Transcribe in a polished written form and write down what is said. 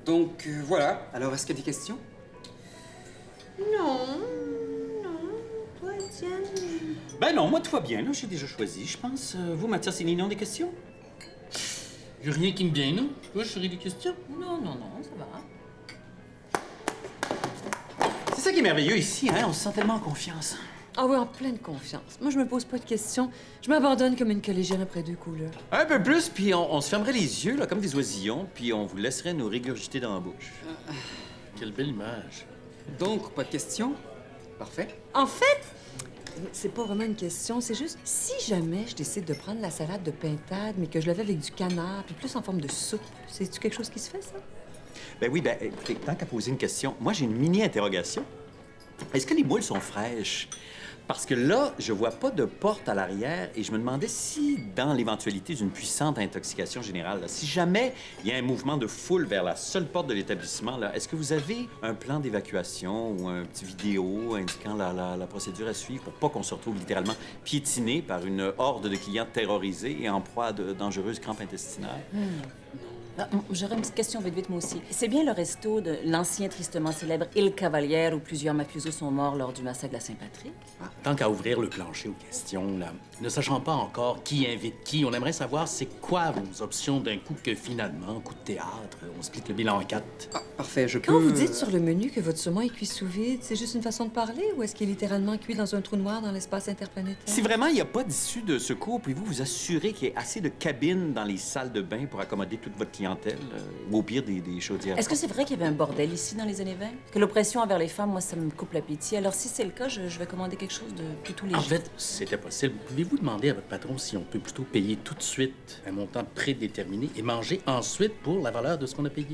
Donc, voilà. Alors, est-ce qu'il y a des questions? Non, non. Toi, Étienne? Ben non, moi tout va bien, là, j'ai déjà choisi, je pense. Vous, Mathias et Ninon, des questions? J'ai rien qui me vient, non? Toi, je ferai des questions. Non, non, non, ça va. C'est ça qui est merveilleux ici, hein? On se sent tellement en confiance. Ah oui, en pleine confiance. Moi, je me pose pas de questions. Je m'abandonne comme une collégienne après 2 couleurs. Un peu plus, puis on se fermerait les yeux, là, comme des oisillons, puis on vous laisserait nous régurgiter dans la bouche. Quelle belle image. Donc, pas de questions? Parfait. En fait, c'est pas vraiment une question. C'est juste, si jamais je décide de prendre la salade de pintade, mais que je l'avais avec du canard, puis plus en forme de soupe, c'est-tu quelque chose qui se fait, ça? Ben oui, ben, écoutez, tant qu'à poser une question, moi, j'ai une mini-interrogation. Est-ce que les moules sont fraîches? Parce que là, je vois pas de porte à l'arrière et je me demandais si, dans l'éventualité d'une puissante intoxication générale, là, si jamais il y a un mouvement de foule vers la seule porte de l'établissement, là, est-ce que vous avez un plan d'évacuation ou un petit vidéo indiquant la procédure à suivre pour pas qu'on se retrouve littéralement piétiné par une horde de clients terrorisés et en proie à de dangereuses crampes intestinales? Ah, j'aurais une petite question vite, vite, moi aussi. C'est bien le resto de l'ancien tristement célèbre Il Cavaliere où plusieurs mafiosos sont morts lors du massacre de la Saint-Patrick? Tant qu'à ouvrir le plancher aux questions, là, ne sachant pas encore qui invite qui, on aimerait savoir c'est quoi vos options d'un coup que finalement, coup de théâtre, on split le bilan en 4. Ah, parfait, je peux... Quand vous dites sur le menu que votre saumon est cuit sous vide, c'est juste une façon de parler ou est-ce qu'il est littéralement cuit dans un trou noir dans l'espace interplanétaire? Si vraiment il n'y a pas d'issue de secours, pouvez-vous vous assurer qu'il y ait assez de cabines dans les salles de bain pour accommoder toute votre clientèle? Ou au pire, des chaudières? Est-ce que c'est vrai qu'il y avait un bordel ici dans les années 20? Que l'oppression envers les femmes, moi, ça me coupe l'appétit. Alors, si c'est le cas, je vais commander quelque chose de plutôt léger. En fait, c'était possible. Pouvez-vous demander à votre patron si on peut plutôt payer tout de suite un montant prédéterminé et manger ensuite pour la valeur de ce qu'on a payé?